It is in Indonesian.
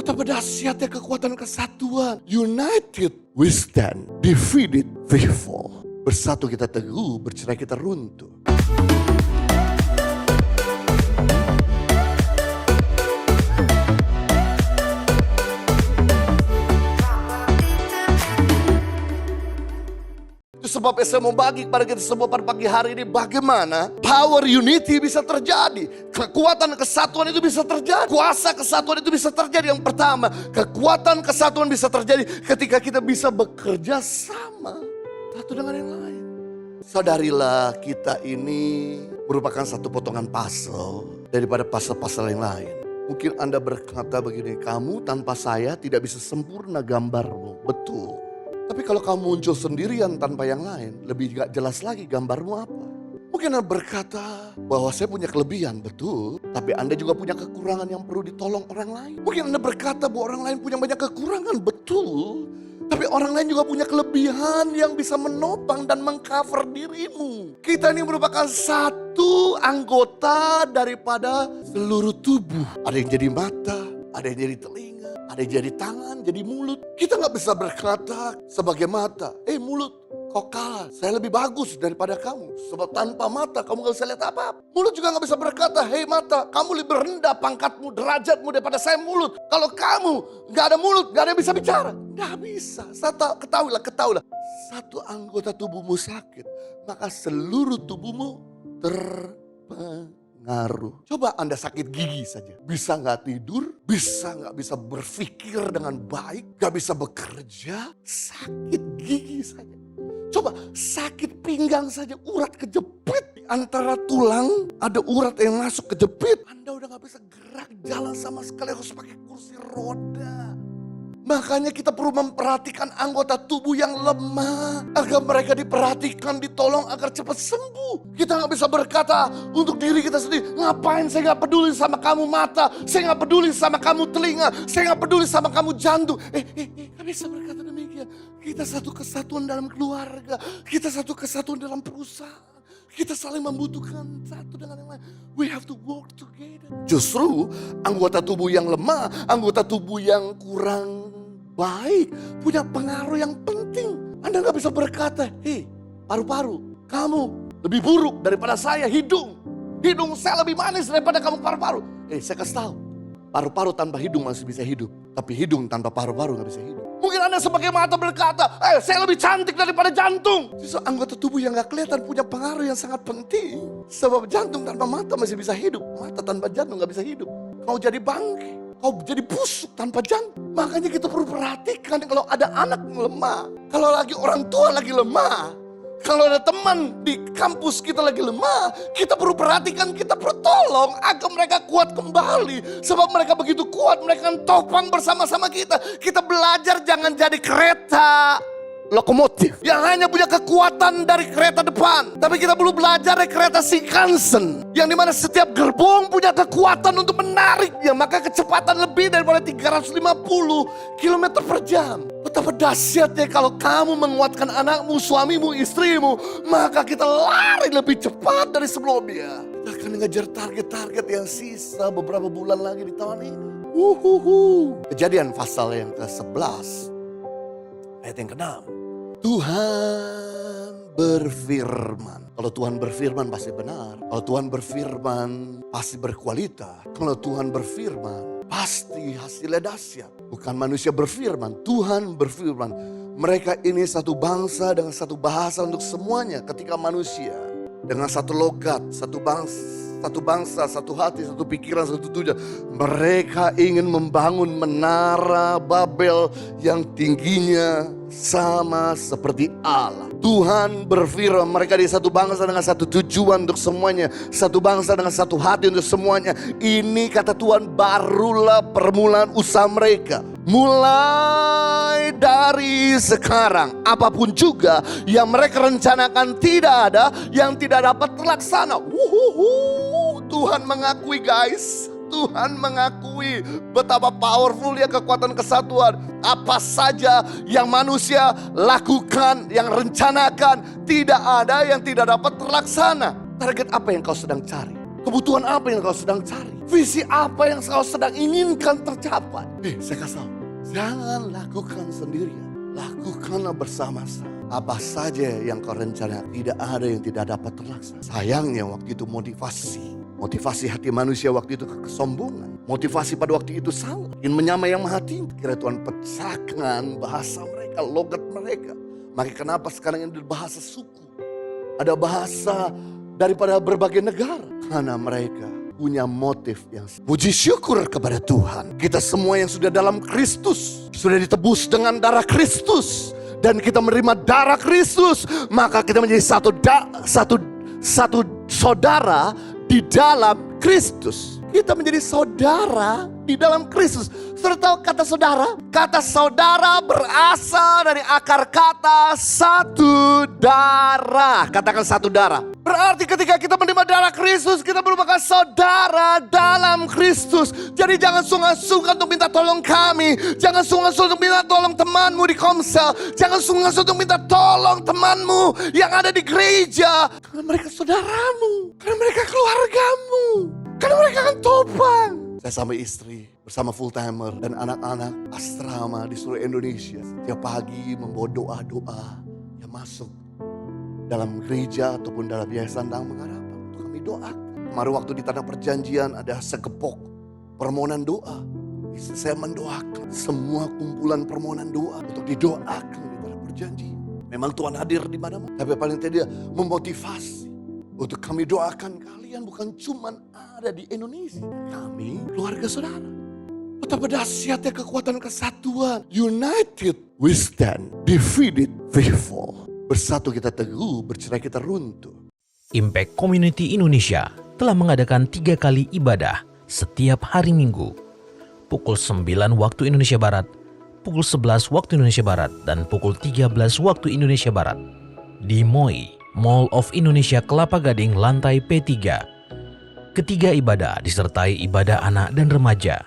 Betapa dahsyatnya kekuatan kesatuan. United we stand, divided we fall. Bersatu kita teguh, bercerai kita runtuh. Itu sebabnya saya mau bagi kepada kita semua pada pagi hari ini bagaimana power unity bisa terjadi. Kekuatan kesatuan itu bisa terjadi. Kuasa kesatuan itu bisa terjadi. Yang pertama, kekuatan kesatuan bisa terjadi ketika kita bisa bekerja sama satu dengan yang lain. Sadarilah kita ini merupakan satu potongan puzzle daripada puzzle-puzzle yang lain. Mungkin Anda berkata begini, kamu tanpa saya tidak bisa sempurna gambarmu. Betul. Tapi kalau kamu muncul sendirian tanpa yang lain, lebih gak jelas lagi gambarmu apa. Mungkin Anda berkata bahwa saya punya kelebihan, betul. Tapi Anda juga punya kekurangan yang perlu ditolong orang lain. Mungkin Anda berkata bahwa orang lain punya banyak kekurangan, betul. Tapi orang lain juga punya kelebihan yang bisa menopang dan mengcover dirimu. Kita ini merupakan satu anggota daripada seluruh tubuh. Ada yang jadi mata, ada yang jadi telinga, ada yang jadi tangan, jadi mulut. Kita gak bisa berkata sebagai mata, mulut kau kalah, saya lebih bagus daripada kamu. Sebab tanpa mata kamu gak bisa lihat apa-apa. Mulut juga gak bisa berkata, hei mata, kamu lebih rendah pangkatmu, derajatmu daripada saya mulut. Kalau kamu gak ada mulut, gak ada yang bisa bicara. Gak bisa, ketahuilah. Satu anggota tubuhmu sakit, maka seluruh tubuhmu terpengaruh. Coba Anda sakit gigi saja. Bisa gak tidur, bisa gak bisa berpikir dengan baik, gak bisa bekerja, sakit gigi saja. Coba sakit pinggang saja, urat kejepit. Di antara tulang ada urat yang masuk kejepit. Anda udah gak bisa gerak, jalan sama sekali, harus pakai kursi roda. Makanya kita perlu memperhatikan anggota tubuh yang lemah. Agar mereka diperhatikan, ditolong agar cepat sembuh. Kita gak bisa berkata untuk diri kita sendiri, ngapain saya gak peduli sama kamu mata. Saya gak peduli sama kamu telinga. Saya gak peduli sama kamu jantung. Gak bisa berkata demikian. Kita satu kesatuan dalam keluarga. Kita satu kesatuan dalam perusahaan. Kita saling membutuhkan satu dengan yang lain. We have to work together. Justru anggota tubuh yang lemah, anggota tubuh yang kurang baik, punya pengaruh yang penting. Anda gak bisa berkata, hei paru-paru, kamu lebih buruk daripada saya. Hidung saya lebih manis daripada kamu paru-paru. Saya kasih tahu, paru-paru tanpa hidung masih bisa hidup. Tapi hidung tanpa paru-paru gak bisa hidup. Mungkin Anda sebagai mata berkata, saya lebih cantik daripada jantung. Justru anggota tubuh yang gak kelihatan punya pengaruh yang sangat penting. Sebab jantung tanpa mata masih bisa hidup. Mata tanpa jantung gak bisa hidup. Kau jadi bangke, kau jadi busuk tanpa jantung. Makanya kita perlu perhatikan kalau ada anak yang lemah. Kalau lagi orang tua lagi lemah. Kalau ada teman di kampus kita lagi lemah, kita perlu perhatikan, kita perlu tolong agar mereka kuat kembali. Sebab mereka begitu kuat, mereka akan topang bersama-sama kita. Kita belajar jangan jadi kereta lokomotif yang hanya punya kekuatan dari kereta depan. Tapi kita perlu belajar dari kereta Shinkansen, yang dimana setiap gerbong punya kekuatan untuk menariknya. Maka kecepatan lebih daripada 350 km per jam. Betapa dahsyatnya kalau kamu menguatkan anakmu, suamimu, istrimu, maka kita lari lebih cepat dari sebelumnya. Kita akan mengejar target-target yang sisa beberapa bulan lagi di tahun ini. Kejadian pasal yang ke-11 ayat yang ke-6. Tuhan berfirman. Kalau Tuhan berfirman pasti benar. Kalau Tuhan berfirman pasti berkualitas. Kalau Tuhan berfirman pasti hasilnya dahsyat. Bukan manusia berfirman, Tuhan berfirman. Mereka ini satu bangsa dengan satu bahasa untuk semuanya. Ketika manusia dengan satu logat, satu bangsa, satu hati, satu pikiran, satu tujuan. Mereka ingin membangun menara Babel yang tingginya sama seperti Allah. Tuhan berfirman, mereka di satu bangsa dengan satu tujuan untuk semuanya. Satu bangsa dengan satu hati untuk semuanya. Ini kata Tuhan barulah permulaan usaha mereka. Mulai dari sekarang, apapun juga yang mereka rencanakan tidak ada yang tidak dapat terlaksana. Tuhan mengakui guys, Tuhan mengakui betapa powerfulnya kekuatan kesatuan. Apa saja yang manusia lakukan, yang rencanakan, tidak ada yang tidak dapat terlaksana. Target apa yang kau sedang cari? Kebutuhan apa yang kau sedang cari? Visi apa yang kau sedang inginkan tercapai? Saya kasih tahu, jangan lakukan sendirian. Lakukanlah bersama-sama. Apa saja yang kau rencanakan, tidak ada yang tidak dapat terlaksana. Sayangnya waktu itu motivasi hati manusia waktu itu kesombongan. Motivasi pada waktu itu salah. Ingin menyamai yang maha tinggi. Kira Tuhan pecahkan bahasa mereka, logat mereka. Maka kenapa sekarang ini bahasa suku? Ada bahasa daripada berbagai negara. Karena mereka punya motif yang puji syukur kepada Tuhan. Kita semua yang sudah dalam Kristus, sudah ditebus dengan darah Kristus, dan kita menerima darah Kristus, maka kita menjadi satu saudara di dalam Kristus. Kita menjadi saudara di dalam Kristus. Saudara tahu kata saudara? Kata saudara berasal dari akar kata satu darah. Katakan satu darah. Berarti ketika kita menerima darah Kristus, kita merupakan saudara dalam Kristus. Jadi jangan sungkan-sungkan untuk minta tolong kami. Jangan sungkan-sungkan untuk minta tolong temanmu di Komsel. Jangan sungkan-sungkan untuk minta tolong temanmu yang ada di gereja. Karena mereka saudaramu. Karena mereka keluargamu. Karena mereka akan topang. Saya sama istri, bersama full timer dan anak-anak asrama di seluruh Indonesia. Setiap pagi membawa doa-doa yang masuk dalam gereja ataupun dalam yayasan Daang Pengharapan. Untuk kami doakan. Kemarin waktu di Tanah Perjanjian ada segepok permohonan doa. Istri saya mendoakan semua kumpulan permohonan doa untuk didoakan di Tanah Perjanjian. Memang Tuhan hadir di mana-mana. Tapi paling tidak memotivasi untuk kami doakan kalian bukan cuma ada di Indonesia. Kami keluarga saudara. Betapa dahsyatnya kekuatan kesatuan. United we stand, divided we fall. Bersatu kita teguh, bercerai kita runtuh. Impact Community Indonesia telah mengadakan 3 kali ibadah setiap hari Minggu. Pukul 9 waktu Indonesia Barat, pukul 11 waktu Indonesia Barat, dan pukul 13 waktu Indonesia Barat. Di MOI, Mall of Indonesia Kelapa Gading lantai P3. Ketiga ibadah disertai ibadah anak dan remaja.